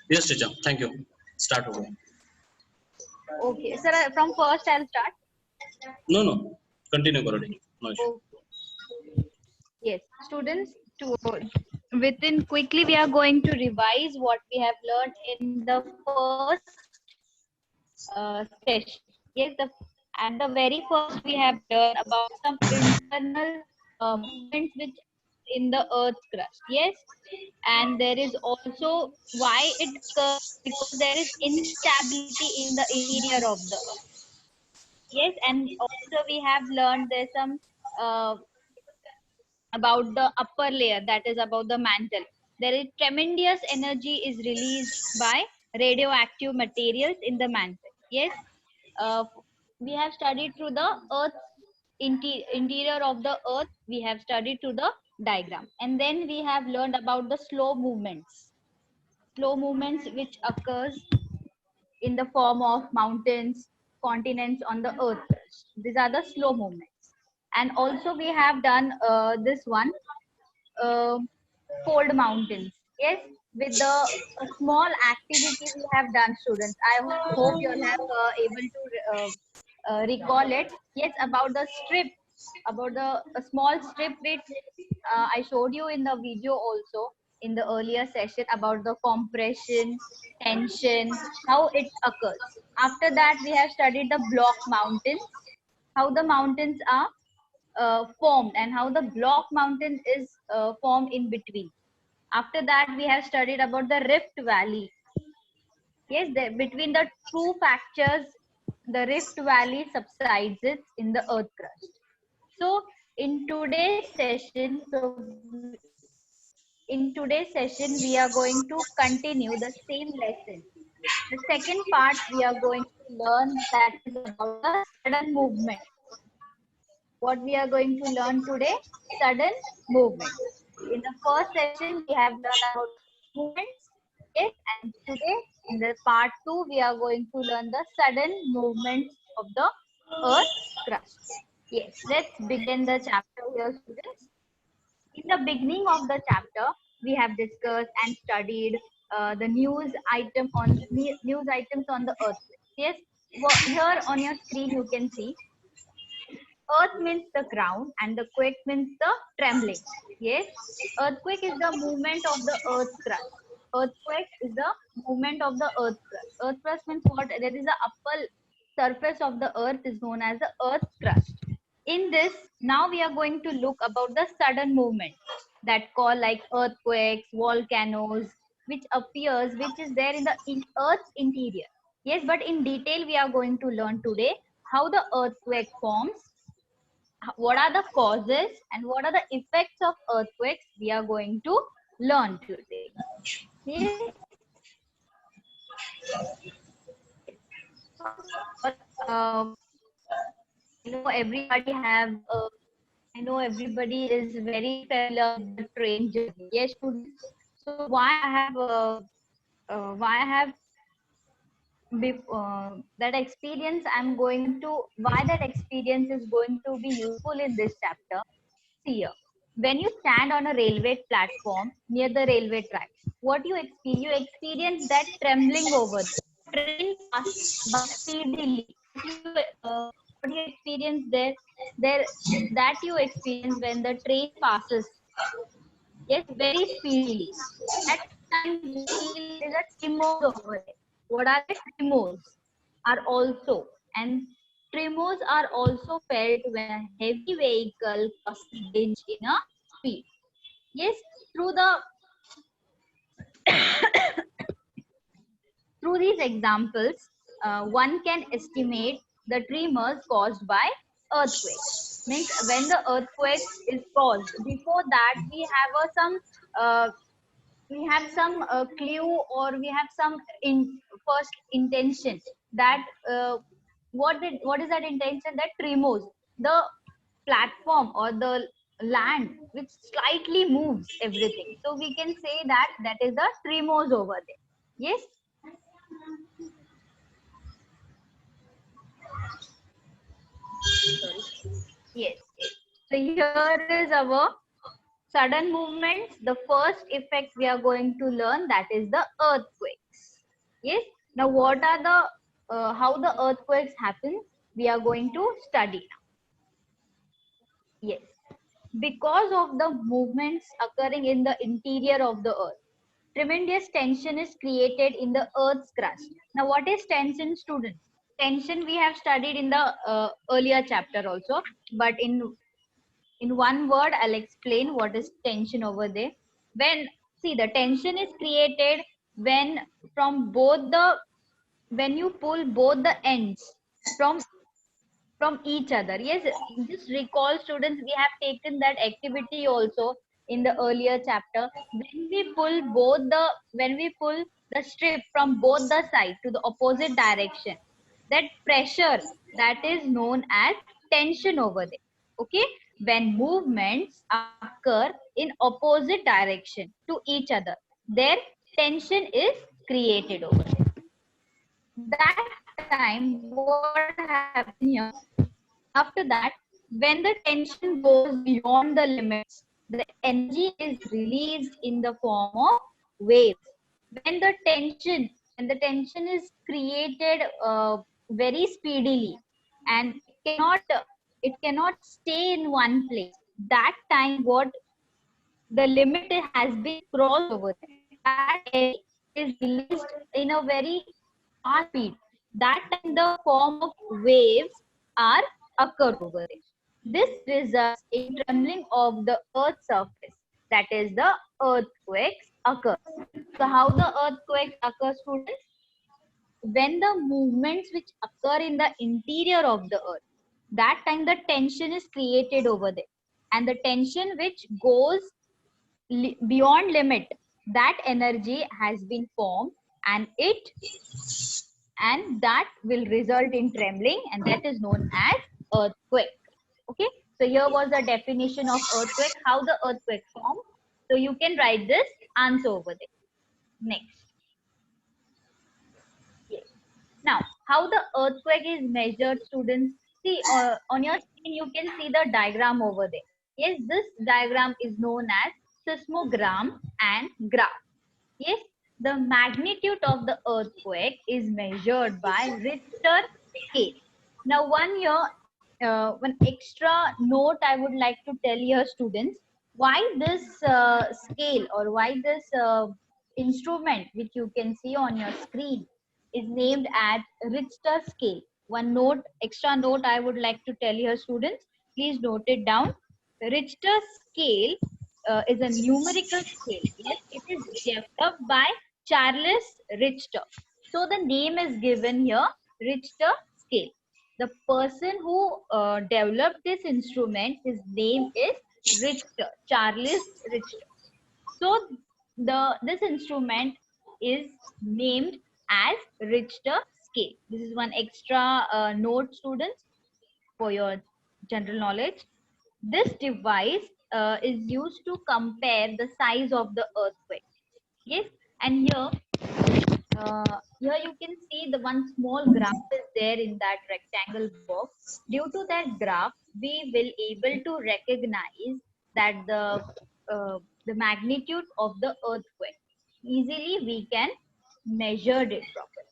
Yes, teacher. Thank you. Start over. Okay, sir, from first I'll start. No. Continue, Gauri. No issue. Okay. Yes, students, to within quickly we are going to revise what we have learned in the first session. Yes, at the very first we have learned about some internal movements which in the earth's crust. Yes, and there is also why it occurs, because there is instability in the interior of the earth. Yes, and also we have learned there's some uh, about the upper layer, that is about the mantle. There is tremendous energy is released by radioactive materials in the mantle. Yes, uh, we have studied through the earth interior of the earth. We have studied through the diagram, and then we have learned about the slow movements which occurs in the form of mountains, continents on the earth crust. These are the slow movements. And also we have done this one, uh, fold mountains. Yes, with the small activity we have done, students. I hope you all have able to recall it. Yes, about the strip, about the a small strip which I showed you in the video also in the earlier session about the compression, tension, how it occurs. After that, we have studied the block mountains, how the mountains are formed and how the block mountain is formed in between. After that, we have studied about the Rift Valley. Yes, between the two fractures, the Rift Valley subsides it in the earth crust. So in today's session, we are going to continue the same lesson. The second part we are going to learn, that is about the sudden movement. What we are going to learn today, sudden movement. In the first session we have learned about movements. Yes, and today in the part 2 we are going to learn the sudden movements of the earth crust. Yes, let's begin the chapter here, students. In the beginning of the chapter we have discussed and studied the news items on the earth. Yes, here on your screen you can see earth means the ground and the quake means the trembling. Yes, earthquake is the movement of the earth crust. Earthquake is the movement of the earth crust. Earth crust means what? There is the upper surface of the earth is known as the earth crust. In this, now we are going to look about the sudden movement that call like earthquakes, volcanoes, which is there in the earth's interior. Yes, but in detail we are going to learn today how the earthquake forms, what are the causes, and what are the effects of earthquakes we are going to learn today. Yes. I know everybody have I know everybody is very familiar with the train journey. Yes, students. So why I have that experience, I'm going to why that experience is going to be useful in this chapter. See here, when you stand on a railway platform near the railway tracks, what you experience that trembling over there. Train passes by speedily. What you experience there that you experience when the train passes, yes, very speedily. At times we feel there is a tremors over it. What are the tremors? Are also, and tremors are also felt when a heavy vehicle crosses danger in a speed. Yes, through the through these examples, one can estimate the tremors caused by earthquakes. Means when the earthquake is caused, before that uh, we have some clue, or we have some first intention that what is that intention, that tremors, the platform or the land which slightly moves everything, so we can say that that is the tremors over there. Yes. Sorry. Yes. So here is our sudden movements, the first effect we are going to learn, that is the earthquakes. Yes. Now, what are the how the earthquakes happen? We are going to study. Yes. Because of the movements occurring in the interior of the earth, tremendous tension is created in the earth's crust. Now, what is tension, students? Tension we have studied in the earlier chapter also, but in one word I'll explain what is tension over there. When, see, the tension is created when from both the, when you pull both the ends from each other. Yes, just recall, students, we have taken that activity also in the earlier chapter. When we pull the strip from both the side to the opposite direction, that pressure, that is known as tension over there. Okay, when movements occur in opposite direction to each other, their tension is created over there. That time what happens here, after that, when the tension goes beyond the limits, the energy is released in the form of waves. When the tension is created very speedily, and it cannot stay in one place. That time, what the limit has been crossed over there. That energy is released in a very fast speed. That time the form of waves are occur over there. This results in trembling of the earth's surface. That is, the earthquakes occur. So how the earthquakes occur, students? When the movements which occur in the interior of the earth, that time the tension is created over there, and the tension which goes beyond limit, that energy has been formed, and that will result in trembling, and that is known as earthquake. Okay, so here was the definition of earthquake, how the earthquake forms. So you can write this answer over there. Next. Yes. Now, how the earthquake is measured, students? See, on your screen, you can see the diagram over there. Yes, this diagram is known as seismogram and graph. Yes, the magnitude of the earthquake is measured by Richter scale. Now, one extra note I would like to tell your students, why this scale, or why this instrument which you can see on your screen is named as Richter scale. Extra note I would like to tell your students. Please note it down. Richter scale is a numerical scale. Yes, it is developed by Charles Richter. So the name is given here, Richter scale. The person who developed this instrument, his name is Richter, Charles Richter. So this instrument is named as Richter scale. This is one extra note, students, for your general knowledge. This device is used to compare the size of the earthquake. Yes, and here you can see the one small graph is there in that rectangle box. Due to that graph, we will able to recognize that the magnitude of the earthquake. Easily we can measure it properly.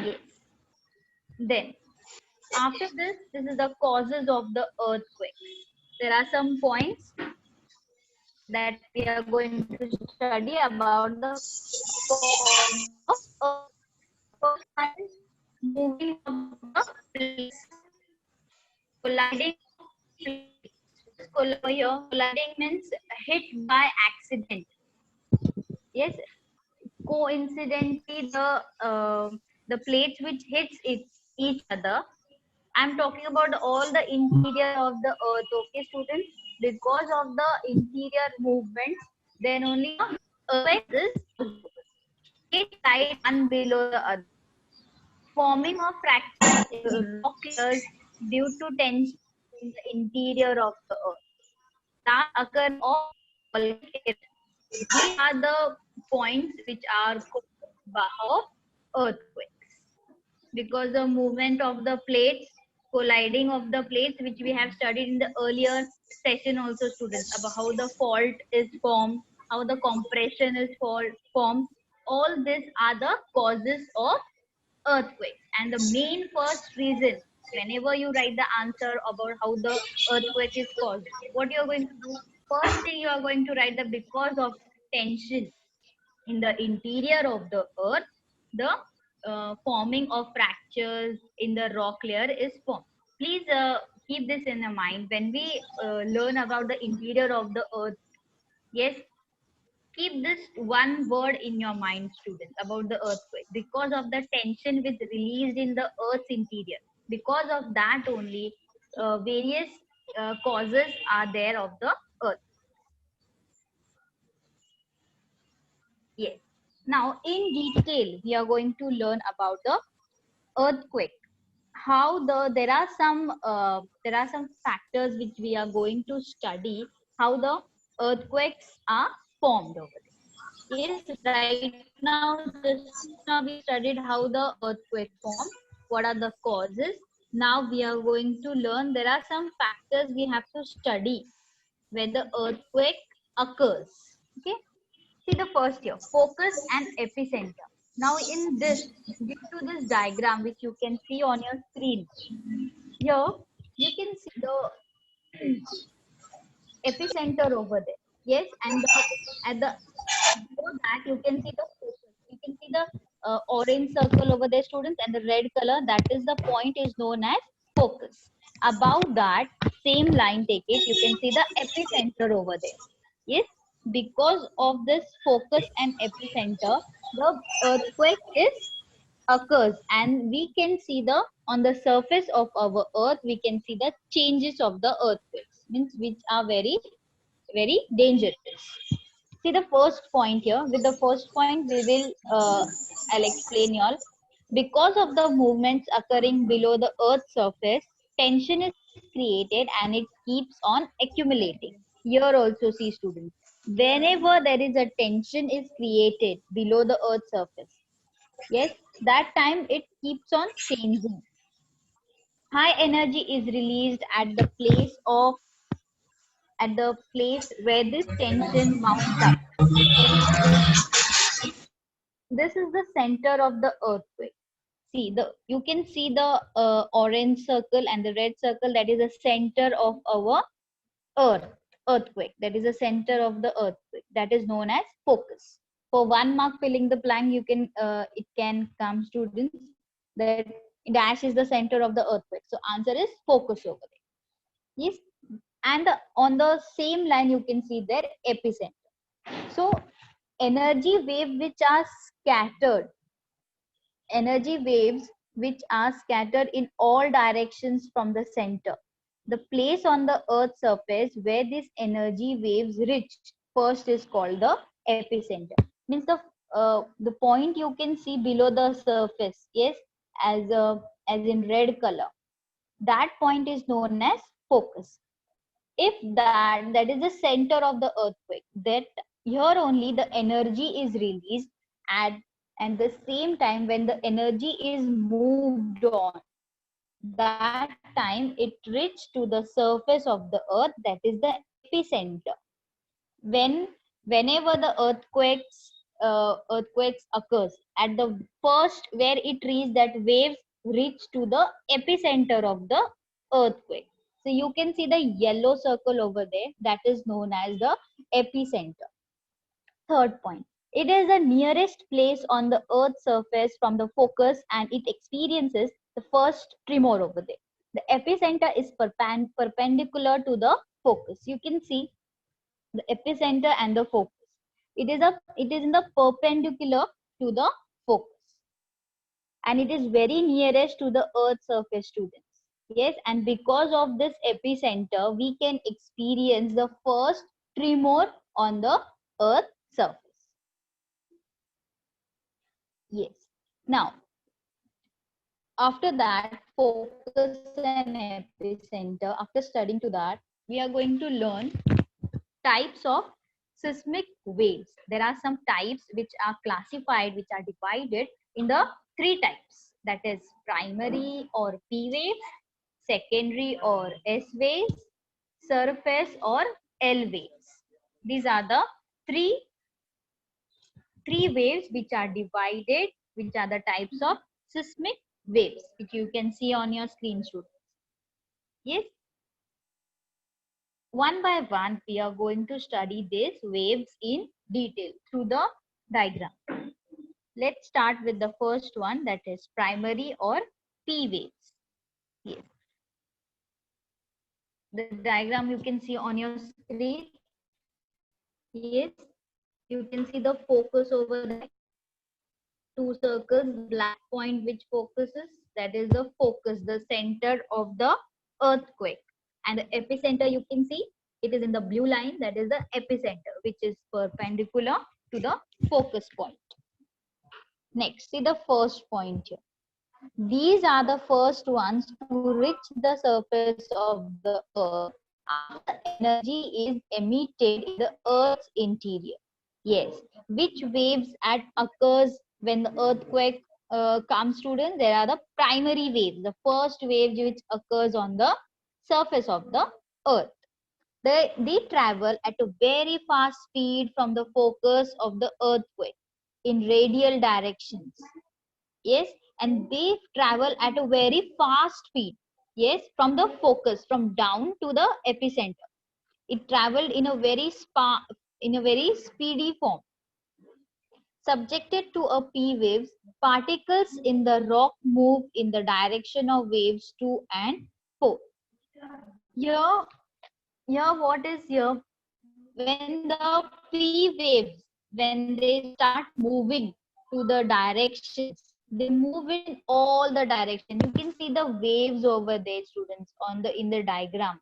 Yes. Then after this is the causes of the earthquake. There are some points that we are going to study about the cause of earth. First one is moving of the plates, colliding plates. Colliding means hit by accident. Yes, coincidentally the plates which hits each other. I'm talking about all the interior of the earth. Okay, students, because of the interior movements, then only earth is slide one below the other, forming of fractured rock layers due to tension in the interior of the earth. That occur all volcanic eruptions. These are the points which are caused by of earthquakes, because the movement of the plates colliding of the plates, which we have studied in the earlier session also, students, about how the fault is formed, how the compression is formed. All these are the causes of earthquakes. And the main first reason, whenever you write the answer about how the earthquake is caused, what you are going to do? First thing you are going to write the because of tension in the interior of the earth, the forming of fractures in the rock layer is formed. Please keep this in mind when we learn about the interior of the earth. Yes, keep this one word in your mind, students, about the earthquake. Because of the tension which released in the earth's interior, because of that only, various causes are there of the earth. Yes. Now, in detail, we are going to learn about the earthquake. How there are some factors which we are going to study how the earthquakes are formed over there. Yes, right now, just now we studied how the earthquake formed, what are the causes. Now we are going to learn there are some factors we have to study where the earthquake occurs. Okay. See the first here, focus and epicenter. Now in this, due to this diagram which you can see on your screen, here you can see the epicenter over there. Yes, and at the below that you can see the focus. You can see the orange circle over there, students, and the red color. That is the point is known as focus. Above that same line, take it. You can see the epicenter over there. Yes, because of this focus and epicenter, the earthquake is occurs, and we can see the on the surface of our earth we can see the changes of the earthquakes, means which are very dangerous. See the first point here. With the first point we will I'll explain you all. Because of the movements occurring below the earth's surface, tension is created and it keeps on accumulating. Here also, see students, whenever there is a tension is created below the earth's surface, yes, that time it keeps on changing. High energy is released at the place where this tension mounts up. This is the center of the earthquake. See the you can see the orange circle and the red circle. That is the center of our earth earthquake. That is the center of the earthquake. That is known as focus. For 1 mark filling the blank, you can it can come, students, that dash is the center of the earthquake. So answer is focus over there. Yes, and on the same line you can see their epicenter. So energy wave which are scattered, energy waves which are scattered in all directions from the center. The place on the earth's surface where these energy waves reach first is called the epicenter. Means the point you can see below the surface, yes, as in red color. That point is known as focus. If that is the center of the earthquake, that here only the energy is released at and the same time when the energy is moved on, that time it reached to the surface of the earth, that is the epicenter. when Whenever the earthquakes occurs at the first where it reaches, that waves reach to the epicenter of the earthquake. So you can see the yellow circle over there, that is known as the epicenter. Third point, it is the nearest place on the earth's surface from the focus and it experiences the first tremor over there. The epicenter is perpendicular to the focus. You can see the epicenter and the focus. It is in the perpendicular to the focus, and it is very nearest to the earth's surface, students. Yes, and because of this epicenter we can experience the first tremor on the earth's surface. Yes. Now after that, focus and epicenter, after studying to that, we are going to learn types of seismic waves. There are some types which are classified, which are divided in the 3 types. That is primary or P waves, secondary or S waves, surface or L waves. These are the three waves which are divided, which are the types of seismic waves, which you can see on your screen, students. Yes. One by one, we are going to study these waves in detail through the diagram. Let's start with the first one, that is primary or P waves. Yes. The diagram you can see on your screen. Yes. You can see the focus over there. Two circles, black point which focuses, that is the focus, the center of the earthquake. And the epicenter you can see, it is in the blue line, that is the epicenter, which is perpendicular to the focus point. Next, see the first point here. These are the first ones to reach the surface of the earth after energy is emitted in the earth's interior. Yes, which waves occurs when the earthquake comes, students? There are the primary waves, the first wave which occurs on the surface of the earth. They travel at a very fast speed from the focus of the earthquake in radial directions. Yes, and they travel at a very fast speed. Yes, from the focus, from down to the epicenter. It traveled in a very speedy form. Subjected to a P waves, particles in the rock move in the direction of waves 2 and 4. Here, what is here? When the P waves, when they start moving to the directions, they move in all the directions. You can see the waves over there, students, in the diagram,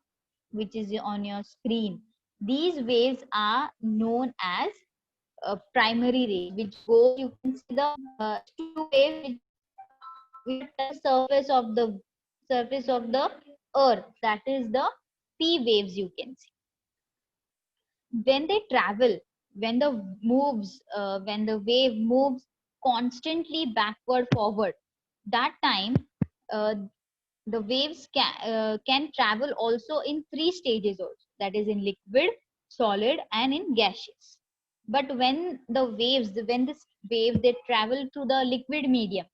which is on your screen. These waves are known as primary rays, which goes. You can see the two waves which touch the surface of the earth. That is the P waves. You can see when they travel, when when the wave moves constantly backward forward. That time, uh, the waves can travel also in three stages also, that is in liquid, solid and in gaseous. But when this wave they travel to the liquid medium,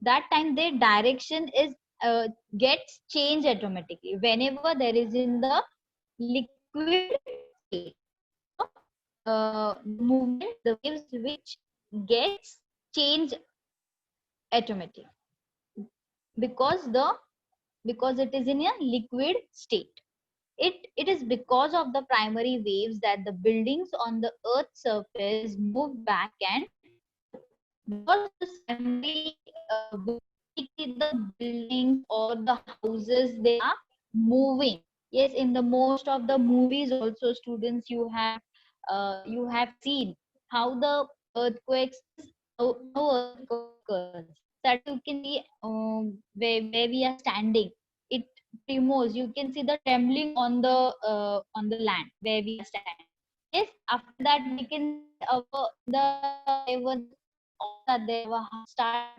that time their direction is gets changed automatically whenever there is in the liquid state. The movement, the waves which gets changed automatically because it is in a liquid state. It is because of the primary waves that the buildings on the earth's surface move back and because this primary the buildings or the houses, they are moving. Yes, in the most of the movies also, students, you have seen how the earthquakes how earthquake occurs. That you can see where we are standing. It tremors. You can see the trembling on the land where we are standing. Yes, after that we can see they were start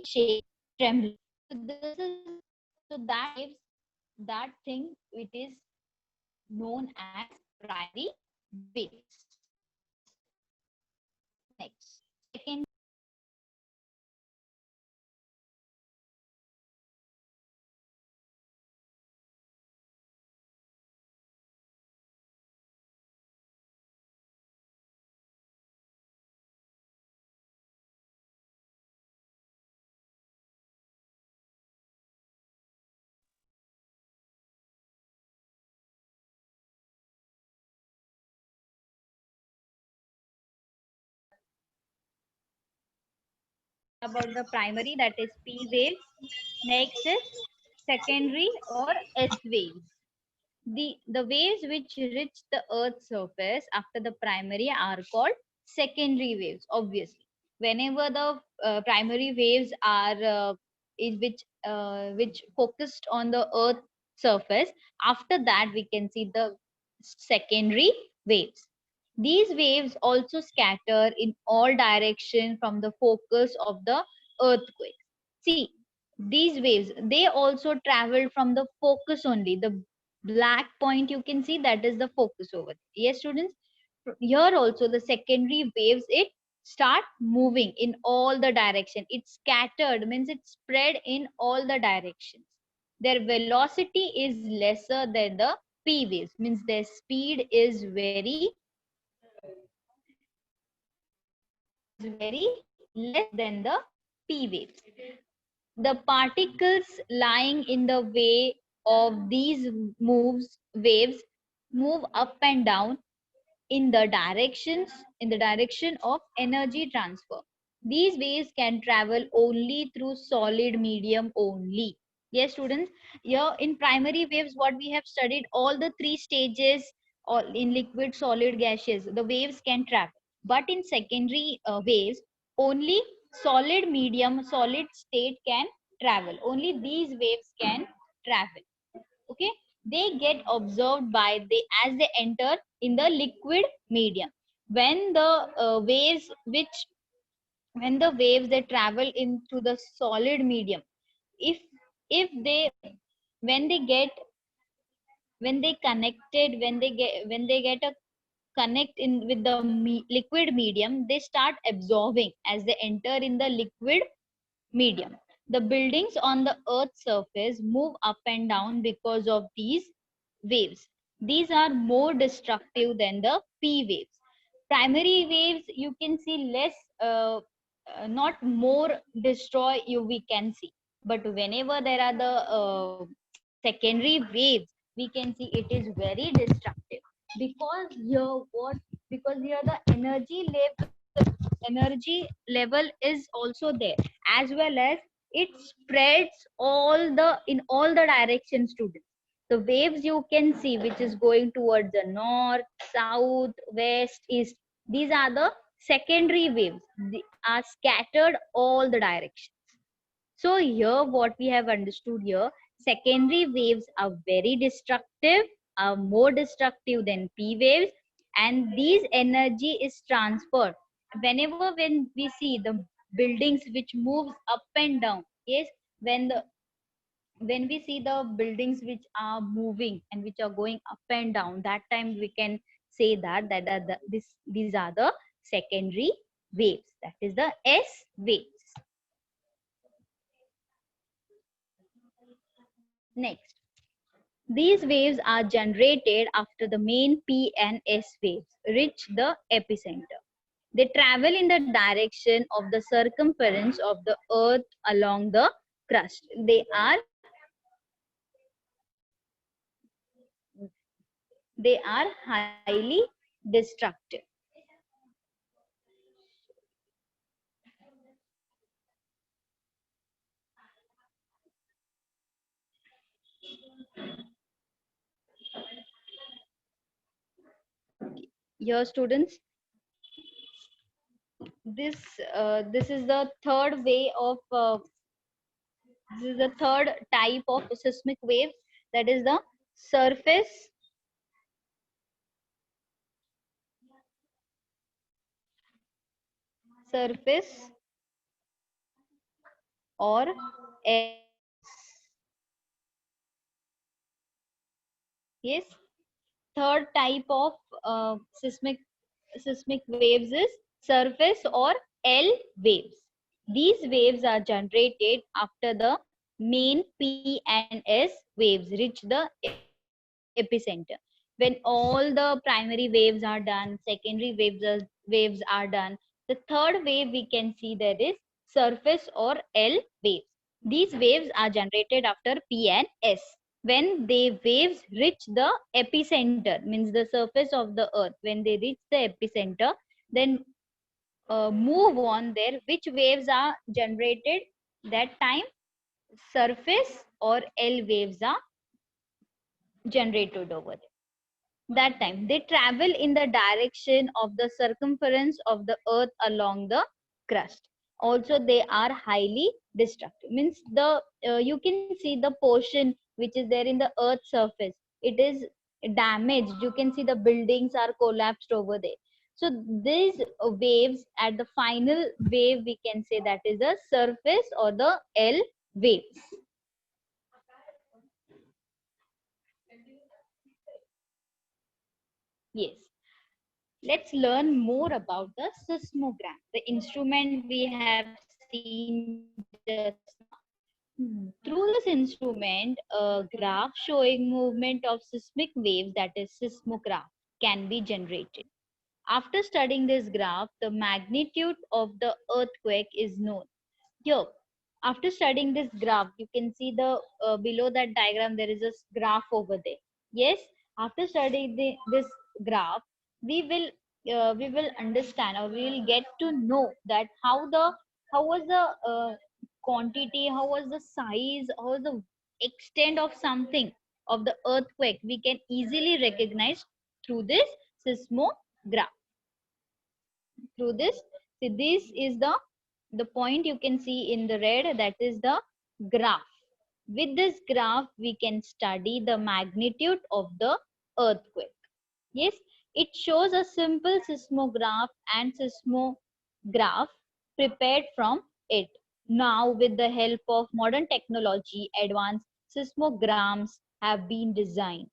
shake, trembling. So this is so that gives that thing it is known as primary waves. Next, second. About the primary, that is P waves. Next is secondary or S waves. The waves which reach the earth's surface after the primary are called secondary waves. Obviously, whenever the primary waves are which focused on the earth surface, after that we can see the secondary waves. These waves also scatter in all directions from the focus of the earthquake. See, these waves, they also travel from the focus only. The black point you can see, that is the focus over there. Yes students, here also the secondary waves, it start moving in all the direction. It's scattered, means it's spread in all the directions. Their velocity is lesser than the p waves, means their speed is very less than the p waves. The particles lying in the way of these waves move up and down in the direction of energy transfer. These waves can travel only through solid medium only. Yes students, here in primary waves what we have studied, all the three stages, or in liquid, solid, gaseous, the waves can travel. But in secondary waves, only solid state can travel. Only these waves can travel. Okay, they get observed by the as they enter in the liquid medium. When the waves they travel into the solid medium, if they when they get when they get a connect in with the liquid medium, they start absorbing as they enter in the liquid medium. The buildings on the earth's surface move up and down because of these waves. These are more destructive than the p waves. Primary waves you can see less, not more destroy you we can see. But whenever there are the secondary waves, we can see it is very destructive. Because here what, because here the energy level is also there, as well as it spreads in all the directions students. The waves you can see which is going towards the north, south, west, east, these are the secondary waves. They are scattered all the directions. So here what we have understood here, secondary waves are very destructive, are more destructive than P waves, and these energy is transferred. When we see the buildings which moves up and down, yes, when we see the buildings which are moving and which are going up and down, that time we can say that are these are the secondary waves. That is the S waves. Next, these waves are generated after the main P and S waves reach the epicenter. They travel in the direction of the circumference of the earth along the crust. They are highly destructive. Here students, this this is the third way of this is the third type of seismic waves, that is the surface surface or air. Yes, third type of seismic waves is surface or L waves. These waves are generated after the main P and S waves reach the epicenter. When all the primary waves are done, secondary waves are done, the third wave we can see there is surface or L waves. These waves are generated after P and S. When the waves reach the epicenter, means the surface of the earth, when they reach the epicenter, then move on there, which waves are generated that time? Surface or L waves are generated over there. That time they travel in the direction of the circumference of the earth along the crust. Also they are highly destructive, means the you can see the portion which is there in the earth surface, it is damaged. You can see the buildings are collapsed over there. So these waves, at the final wave we can say that is the surface or the L waves. Yes. Let's learn more about the seismogram, the instrument we have seen just now. Through this instrument, a graph showing movement of seismic waves, that is seismograph, can be generated. After studying this graph, the magnitude of the earthquake is known. Here, after studying this graph, you can see the below that diagram there is a graph over there. Yes, after studying this graph, we will understand, or we will get to know that how was the quantity, how was the size, how was the extent of something of the earthquake. We can easily recognize through this seismograph. Through this, see, this is the point you can see in the red, that is the graph. With this graph we can study the magnitude of the earthquake. Yes, it shows a simple seismograph and seismograph prepared from it. Now with the help of modern technology, advanced seismograms have been designed.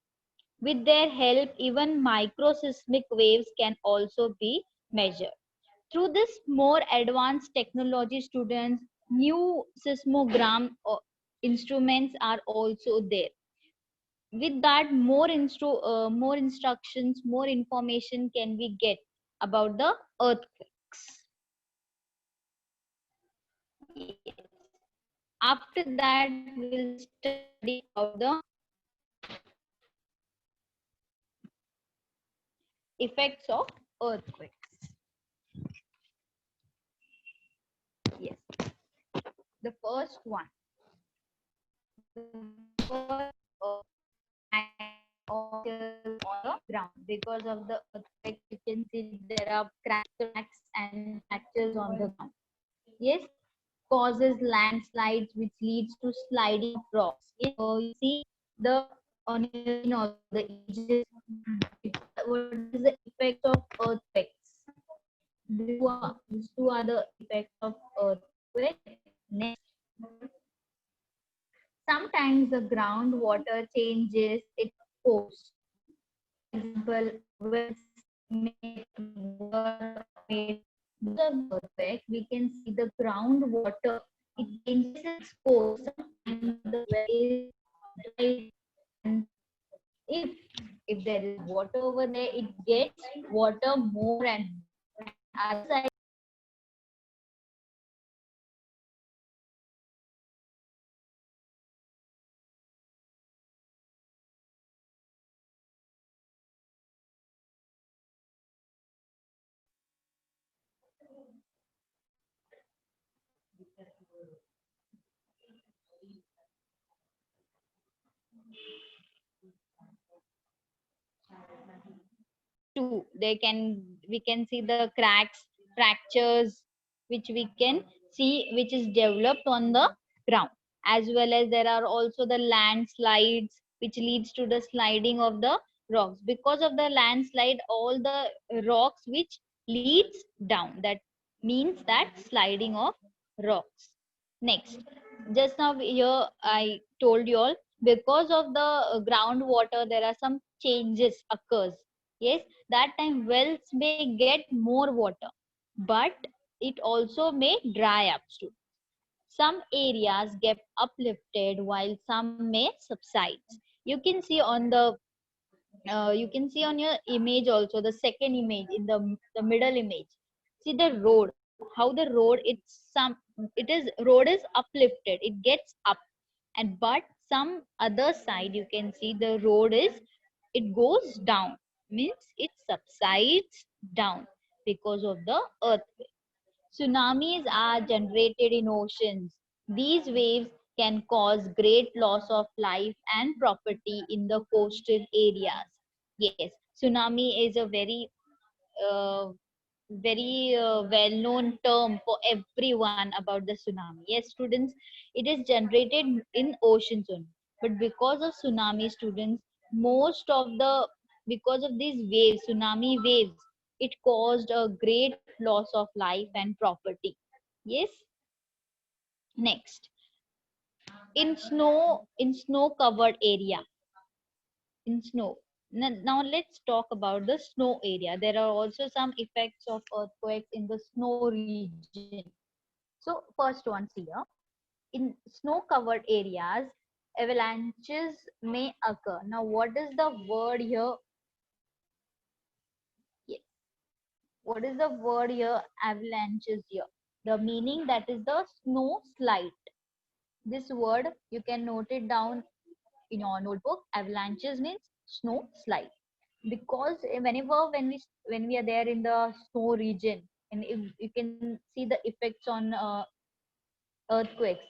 With their help, even microseismic waves can also be measured. Through this more advanced technology, students, new seismogram instruments are also there. With that, more instructions, more information can we get about the earthquakes. Yes. After that, we'll study about the effects of earthquakes. Yes, the first one. The first on the ground. Because of the earthquake, you can see there are cracks and fractures on the ground. Yes, causes landslides, which leads to sliding of rocks. Yes, you see the on the edges. What is the effect of earthquakes? These two are the effects of earthquake. Next, sometimes the groundwater changes its course. For example, when made the earthquake, we can see the groundwater. It changes its course. Sometimes the well is dry, and if if there is water over there, it gets water more and more. Other side, too, they can we can see the cracks, fractures, which we can see, which is developed on the ground. As well as there are also the landslides, which leads to the sliding of the rocks. Because of the landslide, all the rocks which leads down, that means that sliding of rocks. Next, just now here I told you all, because of the groundwater there are some changes occurs. Yes, that time wells may get more water, but it also may dry up too. Some areas get uplifted while some may subside. You can see on the you can see on your image also, the second image in the middle image. See the road, how the road, it is road is uplifted, it gets up. And but some other side you can see the road is, it goes down, means it subsides down because of the earthquake. Tsunamis are generated in oceans. These waves can cause great loss of life and property in the coastal areas. Yes, tsunami is a uh, very well-known term for everyone about the tsunami. Yes, students, it is generated in oceans only. But because of tsunami, students, most of the because of these waves, tsunami waves, it caused a great loss of life and property. Yes. Next, in snow covered area, in snow. Now let's talk about the snow area. There are also some effects of earthquakes in the snow region. So first one here, in snow covered areas, avalanches may occur. Now what is the word here? Yes. What is the word here? Avalanches here. The meaning, that is the snow slide. This word you can note it down in your notebook. Avalanches means snow slide. Because whenever when we are there in the snow region, and if you can see the effects on earthquakes,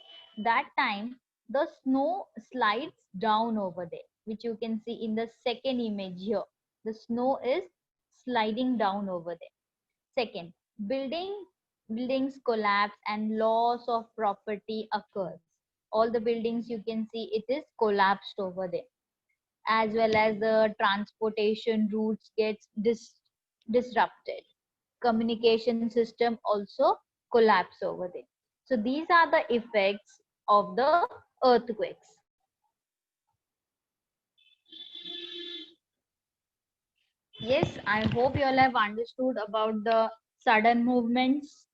that time the snow slides down over there, which you can see in the second image here. The snow is sliding down over there. Second, buildings collapse and loss of property occurs. All the buildings you can see, it is collapsed over there, as well as the transportation routes gets disrupted. Communication system also collapse over there. So these are the effects of the earthquakes. Yes, I hope you all have understood about the sudden movements.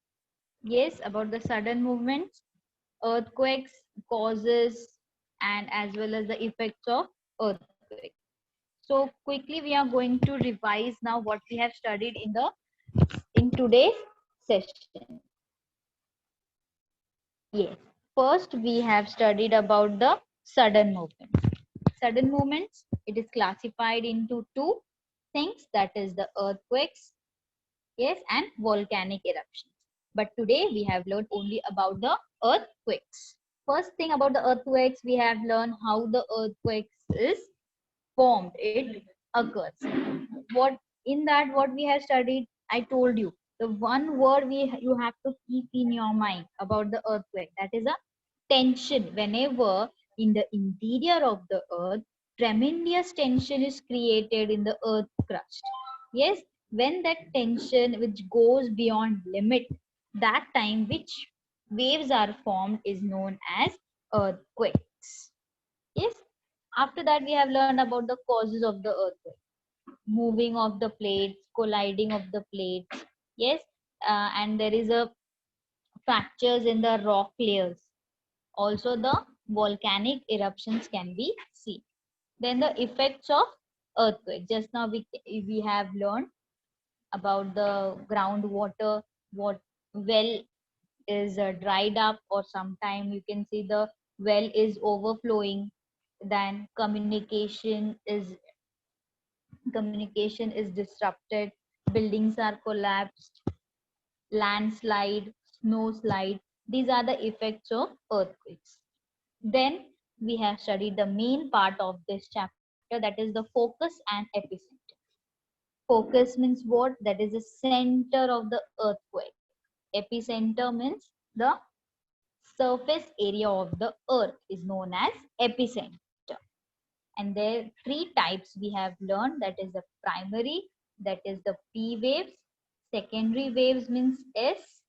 Yes, about the sudden movements, earthquakes, causes, and as well as the effects of earthquake. So quickly we are going to revise now what we have studied in today's session. Yes, first we have studied about the sudden movements. Sudden movements, it is classified into two things, that is the earthquakes, yes, and volcanic eruptions. But today we have learned only about the earthquakes. First thing about the earthquakes, we have learned how the earthquakes is formed, it occurs. What in that what we have studied, I told you the one word you have to keep in your mind about the earthquake, that is a tension. Whenever in the interior of the earth, tremendous tension is created in the earth crust. Yes, when that tension which goes beyond limit, that time which waves are formed is known as earthquakes. Yes, after that we have learned about the causes of the earthquake: moving of the plates, colliding of the plates. Yes, and there is a fractures in the rock layers. Also, the volcanic eruptions can be seen. Then the effects of earthquake. Just now we have learned about the groundwater, what well is dried up, or sometime you can see the well is overflowing. Then communication is disrupted, buildings are collapsed, landslide, snowslide. These are the effects of earthquakes. Then we have studied the main part of this chapter, that is the focus and epicenter. Focus means what? That is the center of the earthquake. Epicenter means the surface area of the earth is known as epicenter. And there are three types we have learned, that is the primary, that is the P waves, secondary waves means S,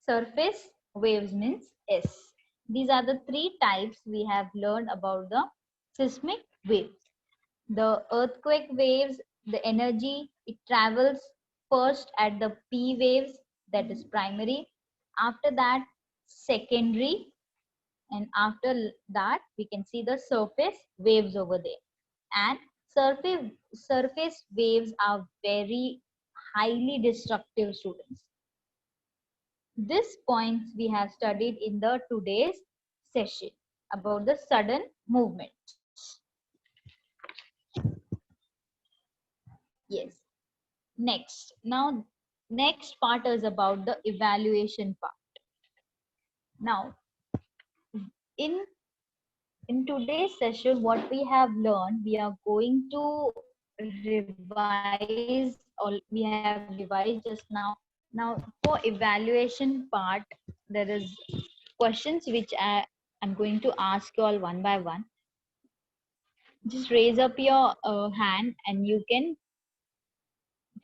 surface waves means S. These are the three types we have learned about the seismic waves. The earthquake waves, the energy, it travels first at the P waves, that is primary, after that secondary, and after that we can see the surface waves over there. And surface waves are very highly destructive, students. This points we have studied in the today's session about the sudden movements. Yes. Next part is about the evaluation part. Now, in today's session, what we have learned, we are going to revise, or we have revised just now. Now, for evaluation part, there is questions which I'm going to ask you all one by one. Just raise up your hand and you can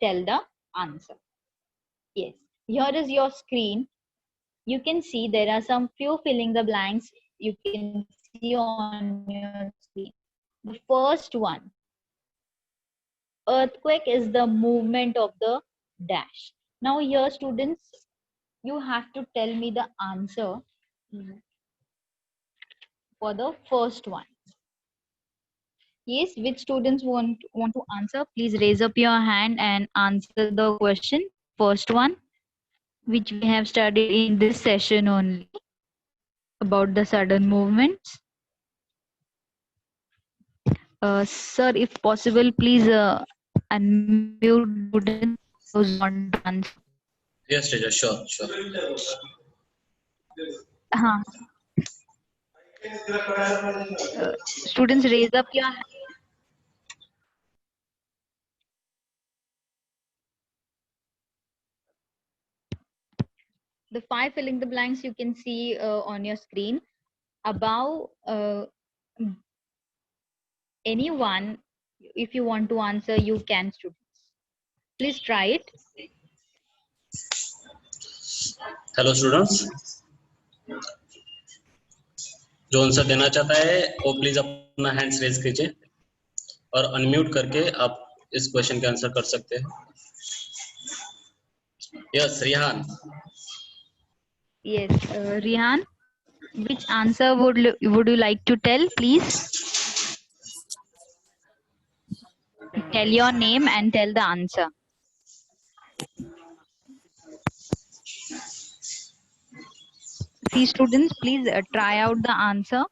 tell the answer. Yes, here is your screen. You can see there are some few filling the blanks. You can see see on your screen. The first one, earthquake is the movement of the dash. Now here students, you have to tell me the answer for the first one. Yes, which students want to answer? Please raise up your hand and answer the question. First one, which we have studied in this session only about the sudden movements. Sir, if possible, please unmute students who want to answer. Yes, teacher. Sure, sure. Uh, students, raise up your hand. The 5 filling the blanks you can see on your screen. Above anyone, if you want to answer, you can, students. Please try it. Hello students, जो answer देना चाहता है वो please अपना hands raise कीजिए और unmute करके आप इस क्वेश्चन के आंसर कर सकते हैं. Yes, Rihan. Yes, Rihan, which answer would you like to tell, please? Tell your name and tell the answer. See, students, please try out the answer.